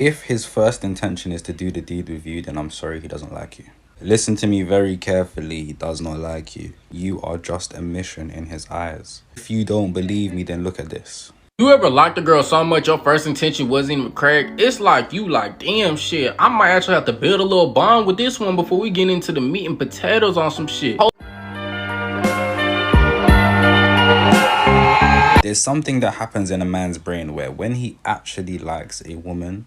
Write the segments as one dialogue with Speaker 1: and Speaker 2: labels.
Speaker 1: If his first intention is to do the deed with you, then I'm sorry, he doesn't like you. Listen to me very carefully. He does not like you. You are just a mission in his eyes. If you don't believe me, then look at this.
Speaker 2: You ever liked a girl so much your first intention wasn't even correct? It's like you like, damn shit, I might actually have to build a little bond with this one before we get into the meat and potatoes on some shit.
Speaker 1: There's something that happens in a man's brain where when he actually likes a woman,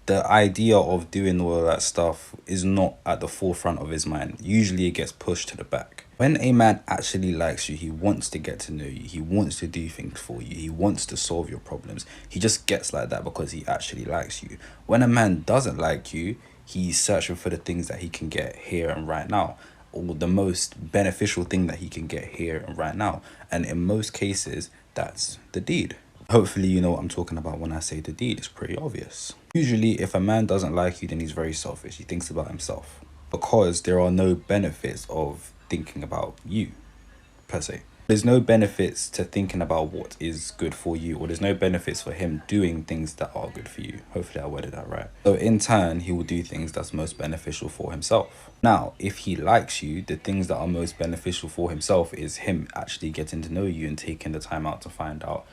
Speaker 1: the idea of doing all of that stuff is not at the forefront of his mind. Usually it gets pushed to the back. When a man actually likes you, he wants to get to know you. He wants to do things for you. He wants to solve your problems. He just gets like that because he actually likes you. When a man doesn't like you, he's searching for the things that he can get here and right now, or the most beneficial thing that he can get here and right now. And in most cases, that's the deed. Hopefully you know what I'm talking about when I say the deed. It's pretty obvious. Usually if a man doesn't like you, then he's very selfish. He thinks about himself because there are no benefits of thinking about you per se. There's no benefits to thinking about what is good for you, or there's no benefits for him doing things that are good for you. Hopefully I worded that right. So in turn, he will do things that's most beneficial for himself. Now, if he likes you, the things that are most beneficial for himself is him actually getting to know you and taking the time out to find out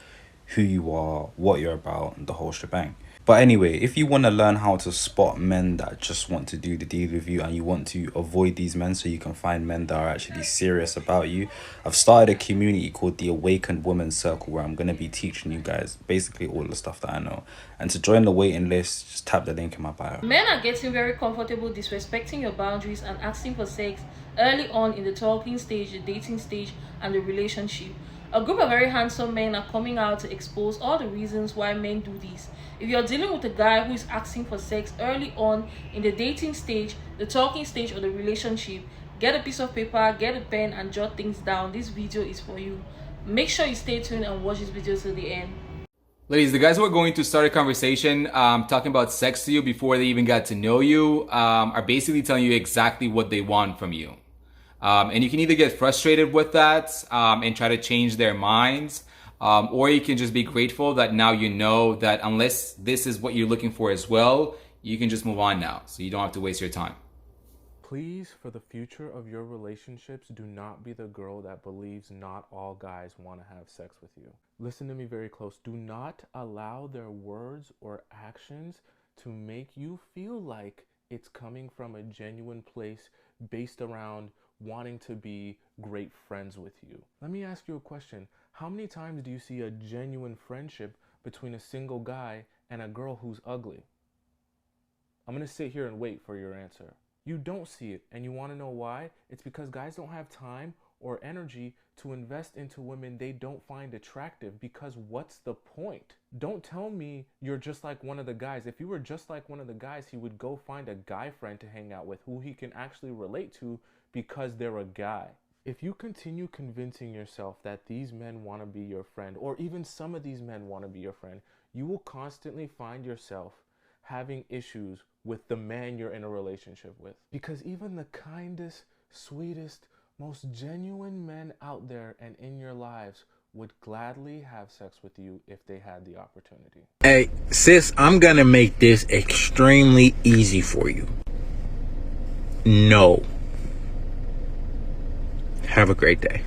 Speaker 1: who you are, what you're about, and the whole shebang. But anyway, if you want to learn how to spot men that just want to do the deed with you and you want to avoid these men so you can find men that are actually serious about you, I've started a community called the Awakened Women's Circle where I'm going to be teaching you guys basically all the stuff that I know. And to join the waiting list, just tap the link in my bio.
Speaker 3: Men are getting very comfortable disrespecting your boundaries and asking for sex early on in the talking stage, the dating stage, and the relationship. A group of very handsome men are coming out to expose all the reasons why men do this. If you're dealing with a guy who is asking for sex early on in the dating stage, the talking stage, or the relationship, get a piece of paper, get a pen, and jot things down. This video is for you. Make sure you stay tuned and watch this video till the end.
Speaker 4: Ladies, the guys who are going to start a conversation talking about sex to you before they even got to know you are basically telling you exactly what they want from you. And you can either get frustrated with that and try to change their minds, or you can just be grateful that now you know that unless this is what you're looking for as well, you can just move on now, so you don't have to waste your time.
Speaker 5: Please, for the future of your relationships, do not be the girl that believes not all guys want to have sex with you. Listen to me very close. Do not allow their words or actions to make you feel like it's coming from a genuine place based around wanting to be great friends with you. Let me ask you a question. How many times do you see a genuine friendship between a single guy and a girl who's ugly? I'm going to sit here and wait for your answer. You don't see it, and you want to know why? It's because guys don't have time or energy to invest into women they don't find attractive, because what's the point? Don't tell me you're just like one of the guys. If you were just like one of the guys, he would go find a guy friend to hang out with who he can actually relate to because they're a guy. If you continue convincing yourself that these men want to be your friend, or even some of these men want to be your friend, you will constantly find yourself having issues with the man you're in a relationship with. Because even the kindest, sweetest, most genuine men out there and in your lives would gladly have sex with you if they had the opportunity.
Speaker 6: Hey, sis, I'm gonna make this extremely easy for you. No. Have a great day.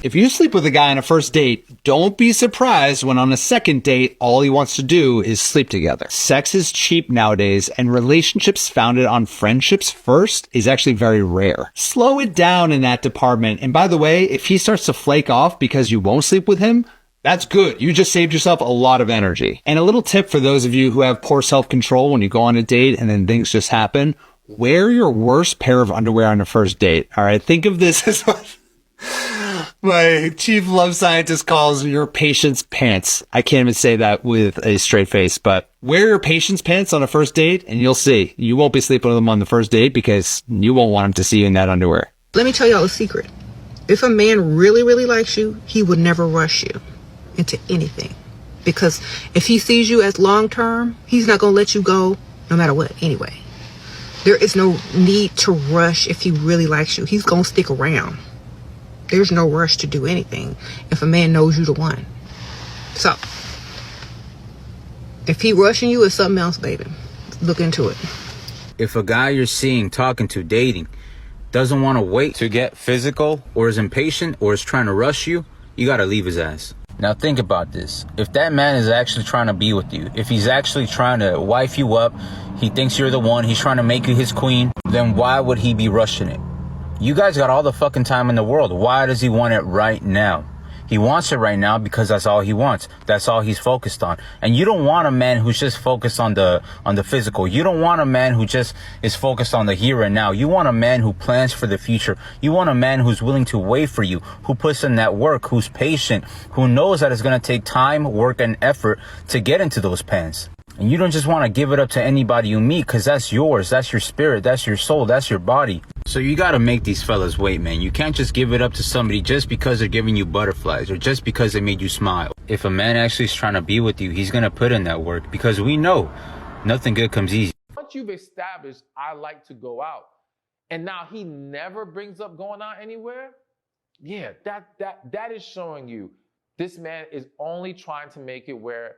Speaker 7: If you sleep with a guy on a first date, don't be surprised when on a second date, all he wants to do is sleep together. Sex is cheap nowadays, and relationships founded on friendships first is actually very rare. Slow it down in that department. And by the way, if he starts to flake off because you won't sleep with him, that's good. You just saved yourself a lot of energy. And a little tip for those of you who have poor self-control when you go on a date and then things just happen, wear your worst pair of underwear on the first date. All right. Think of this as what my chief love scientist calls your patience pants. I can't even say that with a straight face, but wear your patience pants on a first date and you'll see. You won't be sleeping with them on the first date because you won't want him to see you in that underwear.
Speaker 8: Let me tell y'all a secret. If a man really, really likes you, he would never rush you into anything. Because if he sees you as long term, he's not going to let you go no matter what anyway. There is no need to rush if he really likes you. He's going to stick around. There's no rush to do anything if a man knows you the one. So, If he rushing you, it's something else, baby. Look into it.
Speaker 6: If a guy you're seeing, talking to, dating, doesn't want to wait to get physical, or is impatient, or is trying to rush you, you gotta leave his ass. Now think about this. If that man is actually trying to be with you, if he's actually trying to wife you up, he thinks you're the one, he's trying to make you his queen, then why would he be rushing it? You guys got all the fucking time in the world. Why does he want it right now? He wants it right now because that's all he wants. That's all he's focused on. And you don't want a man who's just focused on the physical. You don't want a man who just is focused on the here and now. You want a man who plans for the future. You want a man who's willing to wait for you, who puts in that work, who's patient, who knows that it's going to take time, work, and effort to get into those pants. And you don't just want to give it up to anybody you meet, because that's yours, that's your spirit, that's your soul, that's your body. So you got to make these fellas wait, man. You can't just give it up to somebody just because they're giving you butterflies or just because they made you smile. If a man actually is trying to be with you, he's going to put in that work, because we know nothing good comes easy.
Speaker 5: Once you've established, I like to go out, and now he never brings up going out anywhere, yeah, that is showing you this man is only trying to make it where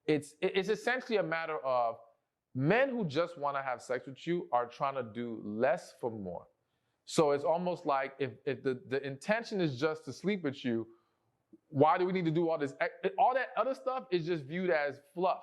Speaker 5: it's essentially a matter of men who just want to have sex with you are trying to do less for more. So it's almost like if the intention is just to sleep with you, why do we need to do all this? All that other stuff is just viewed as fluff,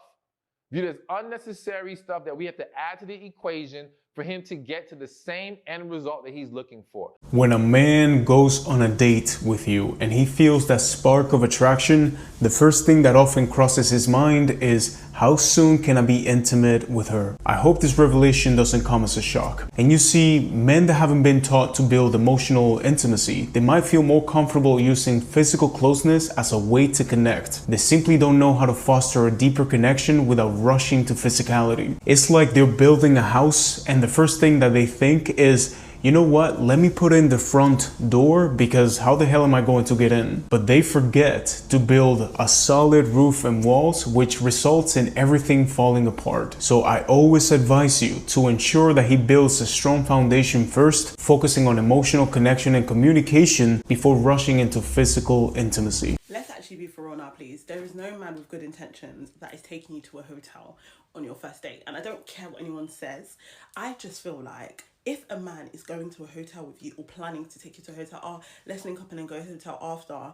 Speaker 5: viewed as unnecessary stuff that we have to add to the equation for him to get to the same end result that he's looking for.
Speaker 9: When a man goes on a date with you and he feels that spark of attraction, the first thing that often crosses his mind is, how soon can I be intimate with her? I hope this revelation doesn't come as a shock. And you see, men that haven't been taught to build emotional intimacy, they might feel more comfortable using physical closeness as a way to connect. They simply don't know how to foster a deeper connection without rushing to physicality. It's like they're building a house and the first thing that they think is, you know what, let me put in the front door because how the hell am I going to get in? But they forget to build a solid roof and walls, which results in everything falling apart. So I always advise you to ensure that he builds a strong foundation first, focusing on emotional connection and communication before rushing into physical intimacy.
Speaker 10: Let's actually be for real now, please. There is no man with good intentions that is taking you to a hotel on your first date. And I don't care what anyone says. I just feel like if a man is going to a hotel with you or planning to take you to a hotel, oh, let's link up and then go to a hotel after,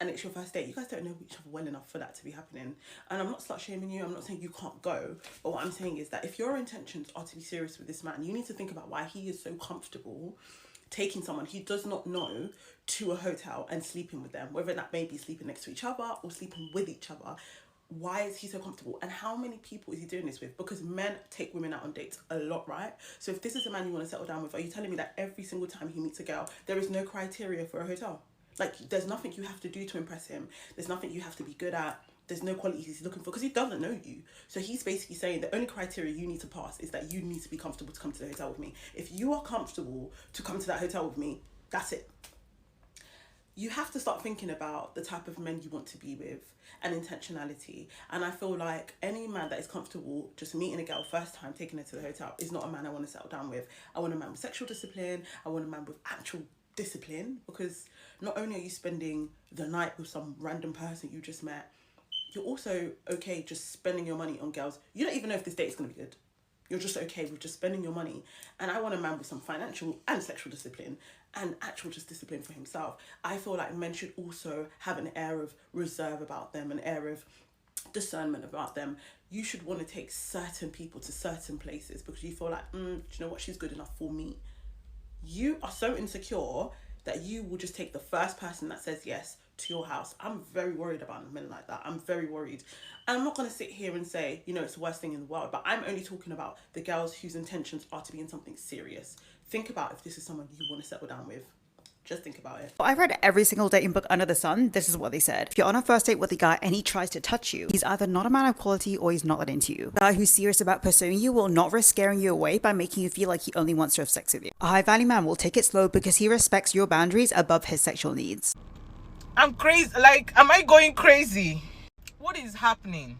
Speaker 10: and it's your first date, you guys don't know each other well enough for that to be happening. And I'm not slut shaming you, I'm not saying you can't go, but what I'm saying is that if your intentions are to be serious with this man, you need to think about why he is so comfortable taking someone he does not know to a hotel and sleeping with them, whether that may be sleeping next to each other or sleeping with each other. Why is he so comfortable? And how many people is he doing this with? Because men take women out on dates a lot, right? So if this is a man you want to settle down with, are you telling me that every single time he meets a girl, there is no criteria for a hotel? Like, there's nothing you have to do to impress him. There's nothing you have to be good at. There's no qualities he's looking for because he doesn't know you. So he's basically saying the only criteria you need to pass is that you need to be comfortable to come to the hotel with me. If you are comfortable to come to that hotel with me, that's it. You have to start thinking about the type of men you want to be with and intentionality. And I feel like any man that is comfortable just meeting a girl first time, taking her to the hotel, is not a man I want to settle down with. I want a man with sexual discipline. I want a man with actual discipline, because not only are you spending the night with some random person you just met, you're also okay just spending your money on girls. You don't even know if this date is going to be good. You're just okay with just spending your money. And I want a man with some financial and sexual discipline and actual just discipline for himself. I feel like men should also have an air of reserve about them, an air of discernment about them. You should want to take certain people to certain places because you feel like, do you know what, she's good enough for me. You are so insecure that you will just take the first person that says yes to your house. I'm very worried about men like that. I'm very worried. And I'm not going to sit here and say, you know, it's the worst thing in the world, but I'm only talking about the girls whose intentions are to be in something serious. Think about if this is someone you want to settle down with. Just think about it.
Speaker 11: I read every single dating book under the sun. This is what they said. If you're on a first date with a guy and he tries to touch you, he's either not a man of quality or he's not that into you. The guy who's serious about pursuing you will not risk scaring you away by making you feel like he only wants to have sex with you. A high value man will take it slow because he respects your boundaries above his sexual needs.
Speaker 12: I'm crazy. Like, am I going crazy? What is happening?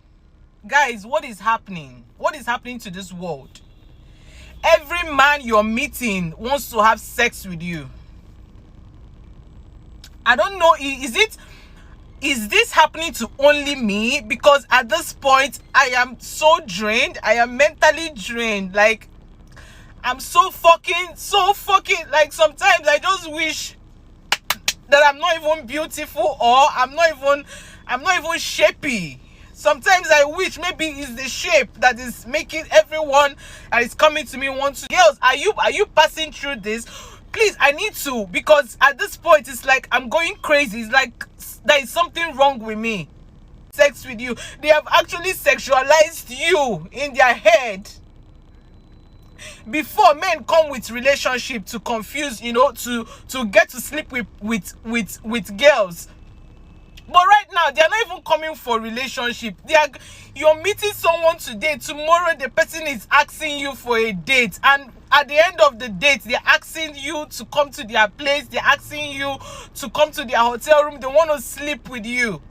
Speaker 12: Guys, what is happening? What is happening to this world? Every man you're meeting wants to have sex with you. I don't know, is it is this happening to only me? Because at this point, I am so drained. I am mentally drained. Like, I'm so fucking, like, sometimes I just wish that I'm not even beautiful, or I'm not even shapy. Sometimes I wish maybe it's the shape that is making everyone that is coming to me want to. Girls, are you passing through this? Please, I need to, because at this point it's like I'm going crazy. It's like there is something wrong with me. Sex with you. They have actually sexualized you in their head. Before, men come with relationship to confuse, to get to sleep with girls. But right now, they are not even coming for relationship. You're meeting someone today, tomorrow the person is asking you for a date, and at the end of the date, they're asking you to come to their place, they're asking you to come to their hotel room, they want to sleep with you.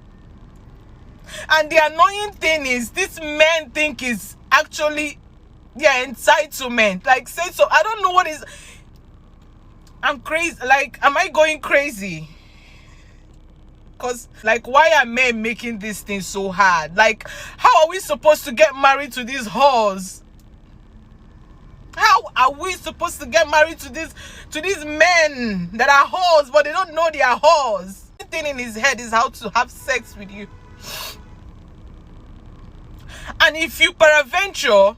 Speaker 12: And the annoying thing is, this men think is actually their entitlement. Like, say so. I don't know what is. I'm crazy. Like, am I going crazy? Because, like, why are men making this thing so hard? Like, how are we supposed to get married to these whores? How are we supposed to get married to these men that are whores, but they don't know they are whores? The thing in his head is how to have sex with you. And if you peradventure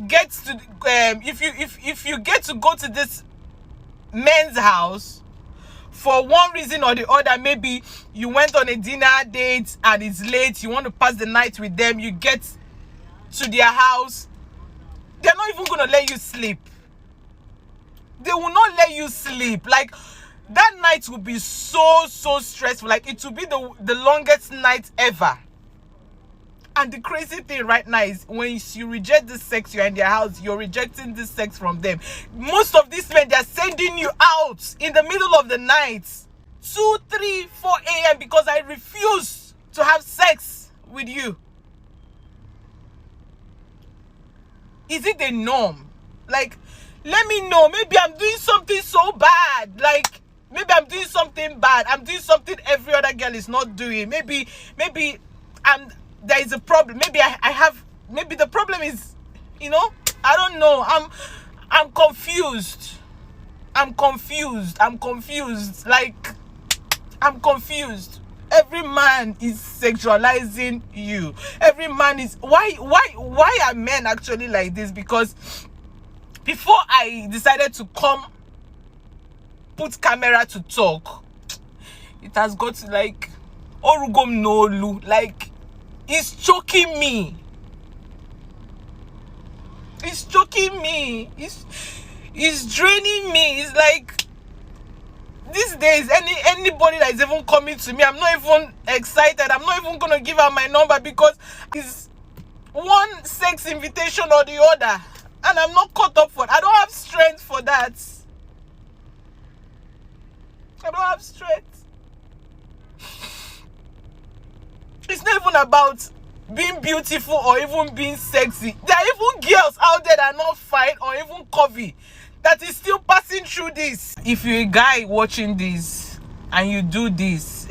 Speaker 12: get to if you get to go to this men's house for one reason or the other, maybe you went on a dinner date and it's late, you want to pass the night with them, you get to their house, they're not even gonna let you sleep. They will not let you sleep. Like, that night will be so stressful. Like, it will be the longest night ever. And the crazy thing right now is, when you reject this sex, you're in their house, you're rejecting this sex from them. Most of these men, they're sending you out in the middle of the night, 2, 3, 4 a.m. because I refuse to have sex with you. Is it the norm? Like, let me know. Maybe I'm doing something so bad. Like, maybe I'm doing something bad. I'm doing something every other girl is not doing. Maybe there is a problem. Maybe I have, maybe the problem is, I don't know. I'm confused. I'm confused. Like, I'm confused. Every man is sexualizing you. Every man is, why are men actually like this? Because before I decided to come put camera to talk, it has got to, like, orugom nolu. Like, it's choking me. It's choking me. It's draining me. It's like, these days, anybody that is even coming to me, I'm not even excited. I'm not even gonna give out my number, because it's one sex invitation or the other, and I'm not caught up for it. I don't have strength for that. I don't have strength. It's not even about being beautiful or even being sexy. There are even girls out there that are not fine or even curvy that is still passing through this. If you're a guy watching this and you do this,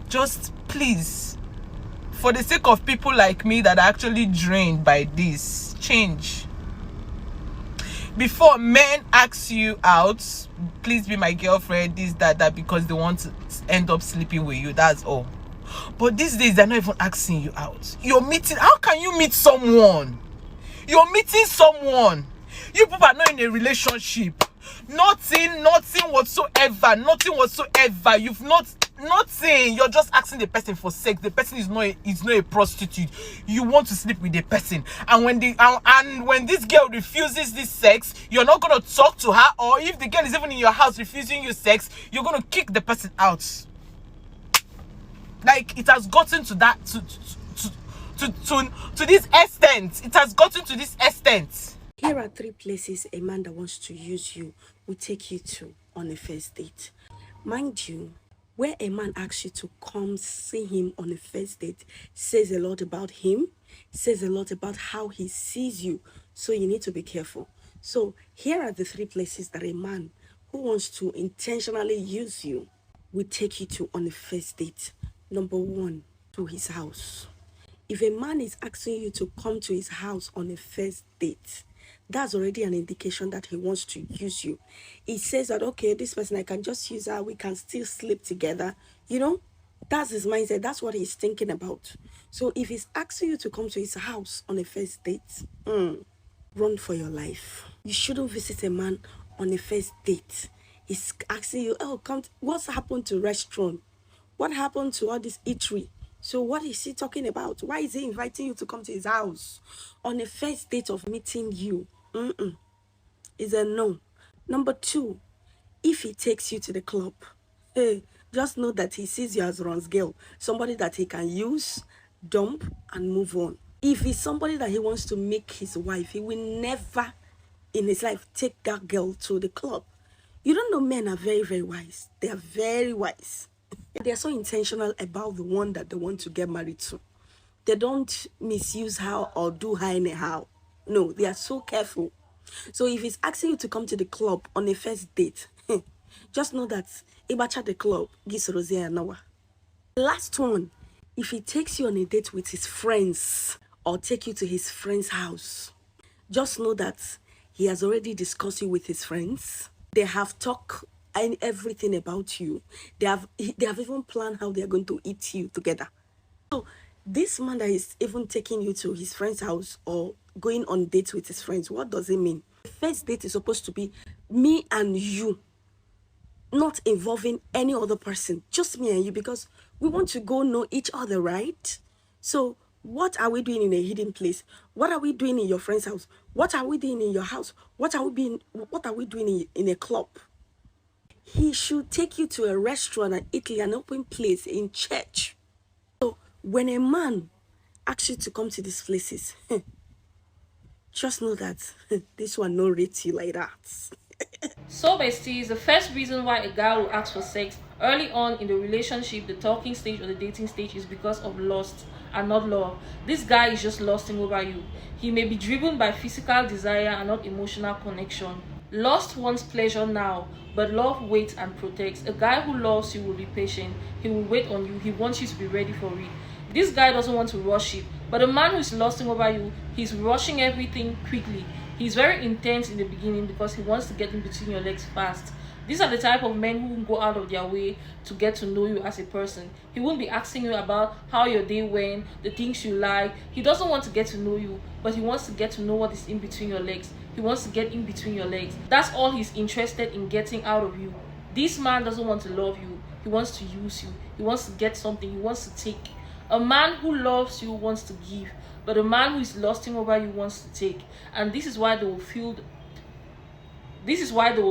Speaker 12: just please, for the sake of people like me that are actually drained by this, change. Before, men ask you out, please be my girlfriend, this, that, because they want to end up sleeping with you. That's all. But these days, they're not even asking you out. You're meeting. How can you meet someone? You're meeting someone. You people are not in a relationship. Nothing whatsoever. You've nothing. You're just asking the person for sex. The person is not a prostitute. You want to sleep with the person, and when this girl refuses this sex, you're not gonna talk to her. Or if the girl is even in your house refusing you sex, you're gonna kick the person out. Like, it has gotten to that to this extent. It has gotten to this extent.
Speaker 13: Here are 3 places a man that wants to use you will take you to on a first date. Mind you, where a man asks you to come see him on a first date says a lot about him, says a lot about how he sees you. So you need to be careful. So here are the 3 places that a man who wants to intentionally use you will take you to on a first date? Number one, to his house. If a man is asking you to come to his house on a first date, that's already an indication that he wants to use you. He says that, okay, this person, I can just use her, we can still sleep together. You know, that's his mindset. That's what he's thinking about. So if he's asking you to come to his house on a first date, run for your life. You shouldn't visit a man on a first date. He's asking you, oh, come, what's happened to restaurant? What happened to all this eatery? So what is he talking about? Why is he inviting you to come to his house on a first date of meeting you? Is a no. Number two, if he takes you to the club, hey, just know that he sees you as Ron's girl, somebody that he can use, dump, and move on. If he's somebody that he wants to make his wife, he will never in his life take that girl to the club. You don't know, men are very, very wise. They are very wise. They are so intentional about the one that they want to get married to. They don't misuse her or do her anyhow. No, they are so careful. So if he's asking you to come to the club on a first date, just know that Ibacha the club gives Rosie an hour. Last one, if he takes you on a date with his friends or take you to his friend's house, just know that he has already discussed you with his friends. They have talked and everything about you. They have even planned how they are going to eat you together. So this man that is even taking you to his friend's house or going on dates with his friends, what does it mean? The first date is supposed to be me and you, not involving any other person, just me and you, because we want to go know each other, right? So what are we doing in a hidden place? What are we doing in your friend's house? What are we doing in your house? What are we doing in a club? He should take you to a restaurant and eat an open place in church. So when a man asks you to come to these places, just know that this one no rate you like that.
Speaker 3: So besties, the first reason why a guy will ask for sex early on in the relationship, the talking stage or the dating stage, is because of lust and not love. This guy is just lusting over you. He may be driven by physical desire and not emotional connection. Lust wants pleasure now, but love waits and protects. A guy who loves you will be patient. He will wait on you. He wants you to be ready for it. This guy doesn't want to rush it. But a man who is lusting over you, he's rushing everything quickly. He's very intense in the beginning because he wants to get in between your legs fast. These are the type of men who go out of their way to get to know you as a person. He won't be asking you about how your day went, the things you like. He doesn't want to get to know you, but he wants to get to know what is in between your legs. He wants to get in between your legs. That's all he's interested in getting out of you. This man doesn't want to love you. He wants to use you. He wants to get something. He wants to take. A man who loves you wants to give, but a man who is lusting over you wants to take. And this is why they will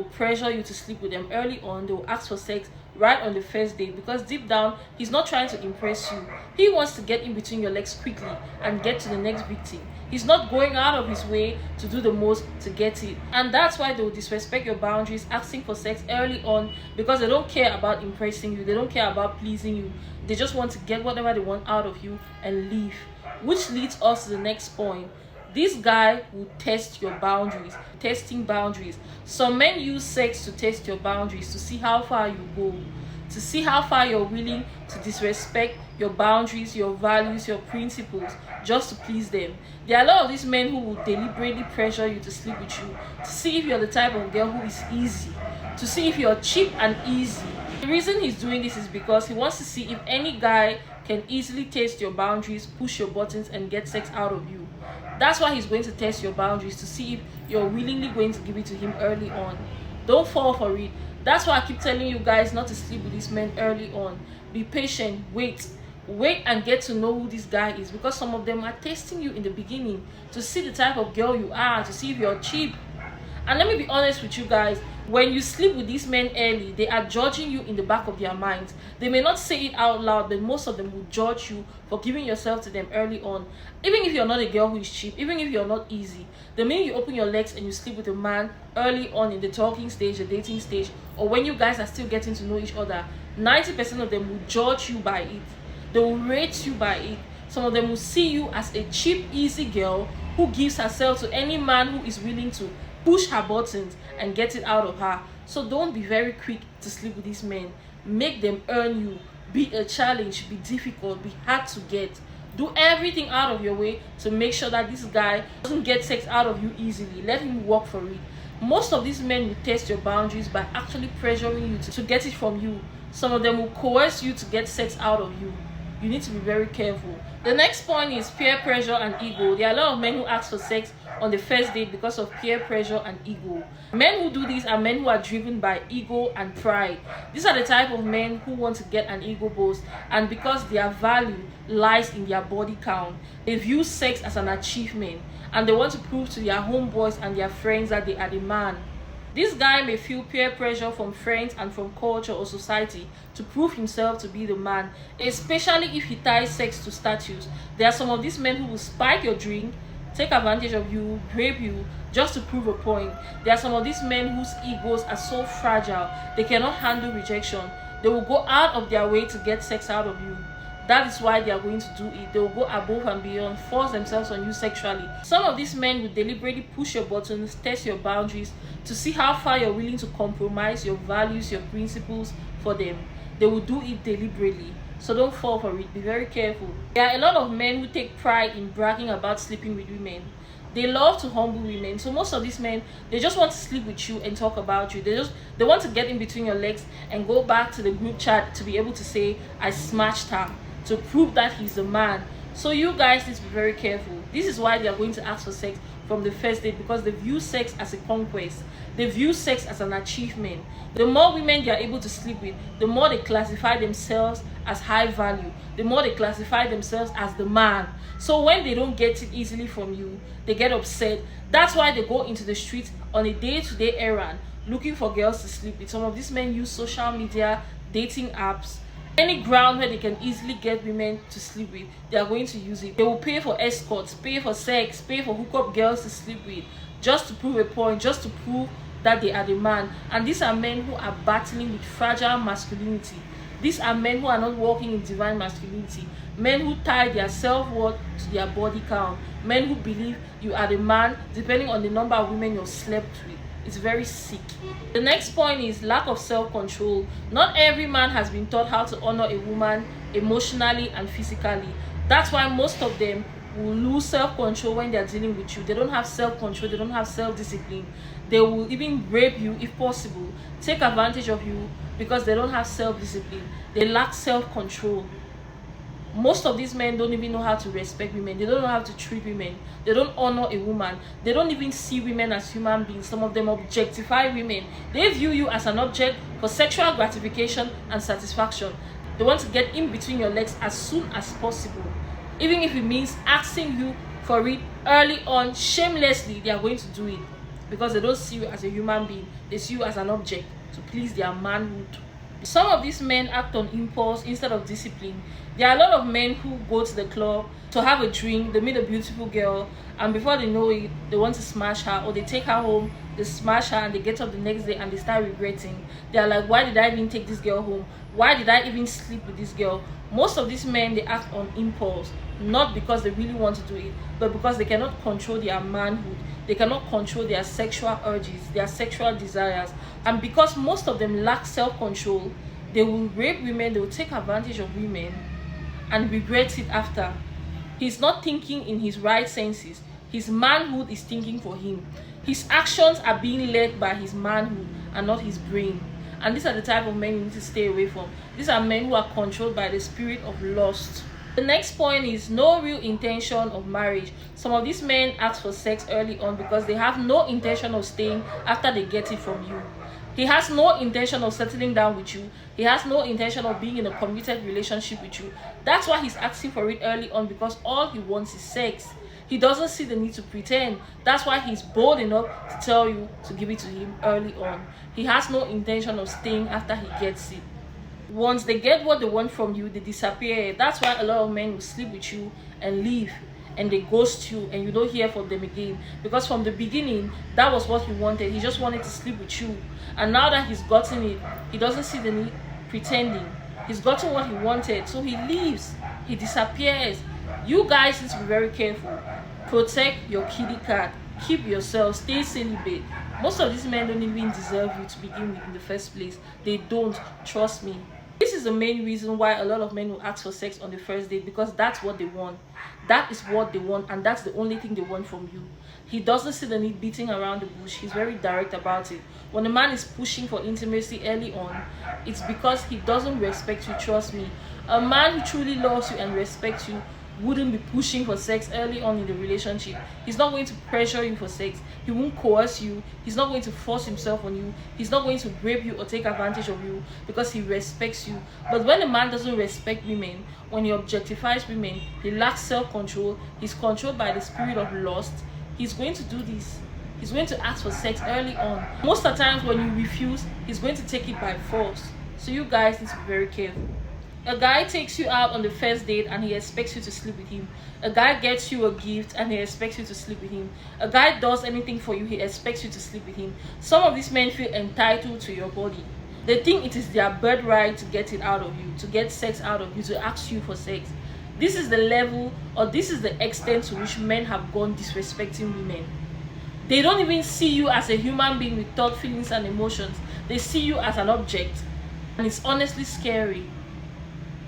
Speaker 3: pressure you to sleep with them early on. They will ask for sex right on the first date, because deep down, he's not trying to impress you. He wants to get in between your legs quickly and get to the next victim. He's not going out of his way to do the most to get it. And that's why they will disrespect your boundaries, asking for sex early on, because they don't care about impressing you. They don't care about pleasing you. They just want to get whatever they want out of you and leave. Which leads us to the next point. This guy will test your boundaries. Testing boundaries. Some men use sex to test your boundaries, to see how far you go, to see how far you're willing to disrespect your boundaries, your values, your principles, just to please them. There are a lot of these men who will deliberately pressure you to sleep with you, to see if you're the type of girl who is easy, to see if you're cheap and easy. The reason he's doing this is because he wants to see if any guy can easily test your boundaries, push your buttons, and get sex out of you. That's why he's going to test your boundaries, to see if you're willingly going to give it to him early on. Don't fall for it. That's why I keep telling you guys not to sleep with these men early on. Be patient, wait and get to know who this guy is, because some of them are testing you in the beginning to see the type of girl you are, to see if you're cheap. And let me be honest with you guys, when you sleep with these men early, they are judging you in the back of their minds. They may not say it out loud, but most of them will judge you for giving yourself to them early on. Even if you're not a girl who is cheap, even if you're not easy, the minute you open your legs and you sleep with a man early on in the talking stage, the dating stage, or when you guys are still getting to know each other, 90% of them will judge you by it. They will rate you by it. Some of them will see you as a cheap, easy girl who gives herself to any man who is willing to push her buttons and get it out of her. So don't be very quick to sleep with these men. make them earn you, be a challenge, be difficult, be hard to get. Do everything out of your way to make sure that this guy doesn't get sex out of you easily. Let him work for it. Most of these men will test your boundaries by actually pressuring you to get it from you. Some of them will coerce you to get sex out of you. You need to be very careful. The next point is peer pressure and ego. There are a lot of men who ask for sex on the first date because of peer pressure and ego. Men who do this are men who are driven by ego and pride. These are the type of men who want to get an ego boost, and because their value lies in their body count, they view sex as an achievement, and they want to prove to their homeboys and their friends that they are the man. This guy may feel peer pressure from friends and from culture or society to prove himself to be the man, especially if he ties sex to status. There are some of these men who will spike your drink, take advantage of you, rape you, just to prove a point. There are some of these men whose egos are so fragile, they cannot handle rejection. They will go out of their way to get sex out of you. That is why they are going to do it. They will go above and beyond, force themselves on you sexually. Some of these men will deliberately push your buttons, test your boundaries to see how far you're willing to compromise your values, your principles for them. They will do it deliberately. So don't fall for it. Be very careful. There are a lot of men who take pride in bragging about sleeping with women. They love to humble women. So most of these men, they just want to sleep with you and talk about you. They want to get in between your legs and go back to the group chat to be able to say, I smashed her, to prove that he's a man. So you guys need to be very careful. This is why they are going to ask for sex from the first date, because they view sex as a conquest. They view sex as an achievement. The more women they are able to sleep with, the more they classify themselves as high value, the more they classify themselves as the man. So when they don't get it easily from you, they get upset. That's why they go into the streets on a day-to-day errand looking for girls to sleep with. Some of these men use social media, dating apps, any ground where they can easily get women to sleep with, they are going to use it. They will pay for escorts, pay for sex, pay for hookup girls to sleep with, just to prove a point, just to prove that they are the man. And these are men who are battling with fragile masculinity. These are men who are not walking in divine masculinity. Men who tie their self-worth to their body count. Men who believe you are the man depending on the number of women you've slept with. It's very sick. The next point is lack of self-control. Not every man has been taught how to honor a woman emotionally and physically. That's why most of them will lose self-control when they're dealing with you. They don't have self-control, they don't have self-discipline. They will even rape you if possible, take advantage of you because they don't have self-discipline. They lack self-control. Most of these men don't even know how to respect women. They don't know how to treat women. They don't honor a woman. They don't even see women as human beings. Some of them objectify women. They view you as an object for sexual gratification and satisfaction. They want to get in between your legs as soon as possible. Even if it means asking you for it early on, shamelessly, they are going to do it. Because they don't see you as a human being. They see you as an object to please their manhood. Some of these men act on impulse instead of discipline. There are a lot of men who go to the club to have a drink, they meet a beautiful girl, and before they know it, they want to smash her, or they take her home, they smash her, and they get up the next day and they start regretting. They are like, why did I even take this girl home? Why did I even sleep with this girl? Most of these men, they act on impulse, not because they really want to do it, but because they cannot control their manhood. They cannot control their sexual urges, their sexual desires. And because most of them lack self-control, they will rape women, they will take advantage of women and regret it after. He's not thinking in his right senses. His manhood is thinking for him. His actions are being led by his manhood and not his brain. And these are the type of men you need to stay away from. These are men who are controlled by the spirit of lust. The next point is no real intention of marriage. Some of these men ask for sex early on because they have no intention of staying after they get it from you. He has no intention of settling down with you. He has no intention of being in a committed relationship with you. That's why he's asking for it early on, because all he wants is sex. He doesn't see the need to pretend. That's why he's bold enough to tell you to give it to him early on. He has no intention of staying after he gets it. Once they get what they want from you, they disappear. That's why a lot of men will sleep with you and leave, and they ghost you, and you don't hear from them again. Because from the beginning, that was what he wanted. He just wanted to sleep with you. And now that he's gotten it, he doesn't see the need pretending. He's gotten what he wanted, so he leaves. He disappears. You guys need to be very careful. Protect your kitty cat. Keep yourself. Stay celibate. Most of these men don't even deserve you to begin with in the first place. They don't. Trust me. is the main reason why a lot of men will ask for sex on the first date, because that's what they want. That is what they want, and that's the only thing they want from you. He doesn't see the need beating around the bush. He's very direct about it. When a man is pushing for intimacy early on, it's because he doesn't respect you. Trust me. A man who truly loves you and respects you wouldn't be pushing for sex early on in the relationship. He's not going to pressure you for sex. He won't coerce you. He's not going to force himself on you. He's not going to rape you or take advantage of you, because he respects you. But when a man doesn't respect women, when he objectifies women, he lacks self-control, he's controlled by the spirit of lust, he's going to do this. He's going to ask for sex early on. Most of the times when you refuse, he's going to take it by force. So you guys need to be very careful. A guy takes you out on the first date and he expects you to sleep with him. A guy gets you a gift and he expects you to sleep with him. A guy does anything for you, he expects you to sleep with him. Some of these men feel entitled to your body. They think it is their birthright to get it out of you, to get sex out of you, to ask you for sex. This is the level, or this is the extent to which men have gone disrespecting women. They don't even see you as a human being with thought, feelings, and emotions. They see you as an object. And it's honestly scary.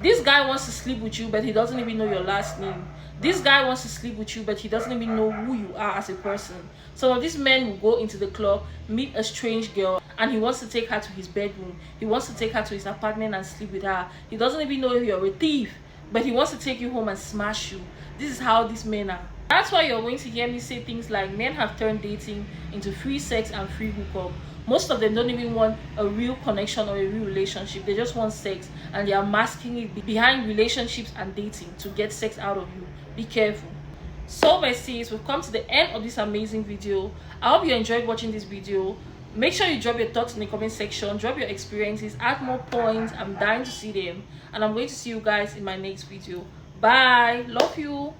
Speaker 3: This guy wants to sleep with you, but he doesn't even know your last name. This guy wants to sleep with you, but he doesn't even know who you are as a person. Some of these men will go into the club, meet a strange girl, and he wants to take her to his bedroom. He wants to take her to his apartment and sleep with her. He doesn't even know if you're a thief, but he wants to take you home and smash you. This is how these men are. That's why you're going to hear me say things like men have turned dating into free sex and free hookup. Most of them don't even want a real connection or a real relationship. They just want sex, and they are masking it behind relationships and dating to get sex out of you. Be careful. So besties, we've come to the end of this amazing video. I hope you enjoyed watching this video. Make sure you drop your thoughts in the comment section, drop your experiences, add more points. I'm dying to see them, and I'm going to see you guys in my next video. Bye. Love you.